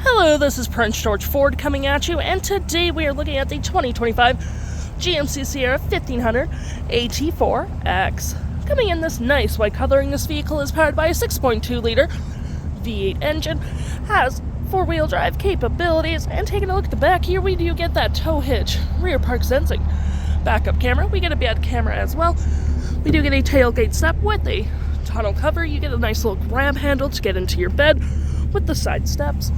Hello, this is Prince George Ford coming at you, and today we are looking at the 2025 GMC Sierra 1500 AT4X. Coming in this nice white coloring, this vehicle is powered by a 6.2-liter V8 engine, has four-wheel drive capabilities, and taking a look at the back here, we do get that tow hitch, rear park sensing, backup camera, we get a bed camera as well, we do get a tailgate step with a tonneau cover, you get a nice little grab handle to get into your bed with the side steps,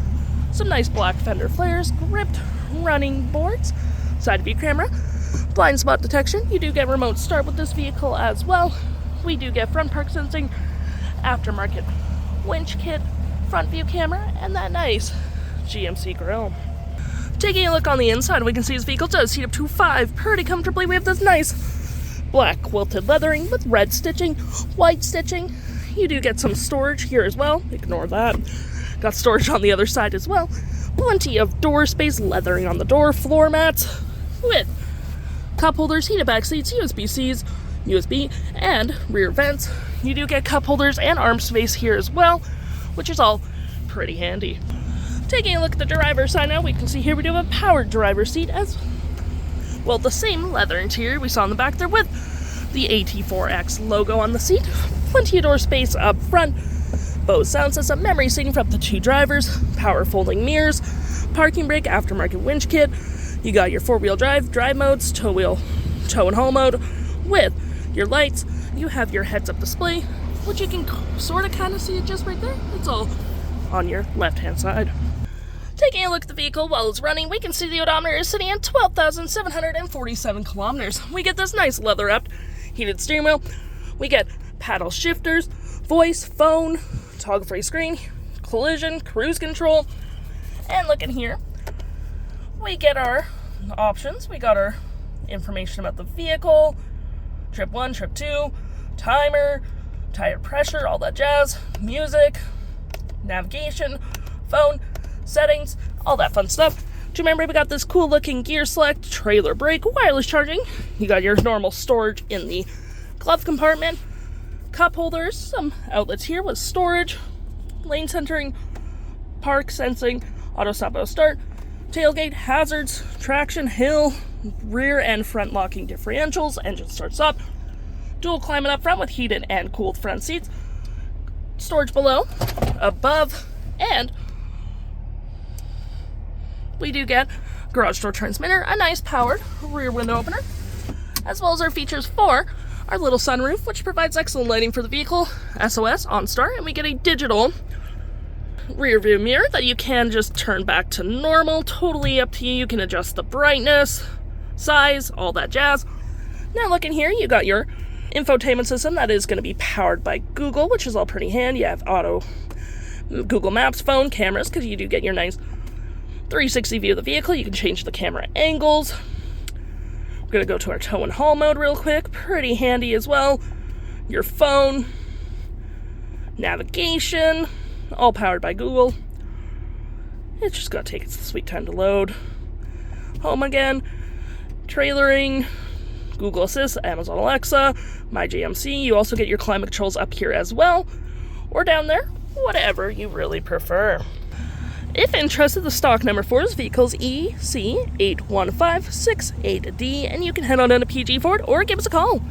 some nice black fender flares, gripped running boards, side view camera, blind spot detection, you do get remote start with this vehicle as well, we do get front park sensing, aftermarket winch kit, front view camera, and that nice GMC grille. Taking a look on the inside, we can see this vehicle does seat up to 5 pretty comfortably. We have this nice black quilted leathering with red stitching, white stitching. You do get some storage here as well. Ignore that. Got storage on the other side as well. Plenty of door space, leathering on the door, floor mats with cup holders, heated back seats, USB-Cs, USB, and rear vents. You do get cup holders and arm space here as well, which is all pretty handy. Taking a look at the driver's side now, we can see here we do have a powered driver's seat as well. The same leather interior we saw in the back there with the AT4X logo on the seat. Plenty of door space up front. Bose sound system, memory seating for up to 2 drivers, power folding mirrors, parking brake, aftermarket winch kit. You got your 4-wheel drive modes, tow and haul mode with your lights. You have your heads-up display, which you can sort of kind of see it just right there. It's all on your left-hand side. Taking a look at the vehicle while it's running, we can see the odometer is sitting at 12,747 kilometers. We get this nice leather-wrapped heated steering wheel. We get paddle shifters, voice, phone, toggle-free screen, collision, cruise control, and looking here, we get our options. We got our information about the vehicle, trip 1, trip 2, timer, tire pressure, all that jazz, music, navigation, phone, settings, all that fun stuff. To remember, we got this cool looking gear select, trailer brake, wireless charging. You got your normal storage in the glove compartment, cup holders, some outlets here with storage, lane centering, park sensing, auto stop, auto start, tailgate, hazards, traction, hill, rear and front locking differentials, engine starts up, dual climate up front with heated and cooled front seats, storage below, above, and we do get garage door transmitter, a nice powered rear window opener, as well as our features for our little sunroof, which provides excellent lighting for the vehicle, SOS, OnStar, and we get a digital rear view mirror that you can just turn back to normal, totally up to you. You can adjust the brightness, size, all that jazz. Now looking here, you got your infotainment system that is going to be powered by Google, which is all pretty handy. You have auto Google Maps, phone, cameras, because you do get your nice 360 view of the vehicle. You can change the camera angles. We're going to go to our tow and haul mode real quick. Pretty handy as well. Your phone, navigation, all powered by Google. It's just going to take its sweet time to load. Home again, trailering, Google Assist, Amazon Alexa, My GMC. You also get your climate controls up here as well, or down there, whatever you really prefer. If interested, the stock number for this vehicle is EC81568D, and you can head on down to PG Ford or give us a call.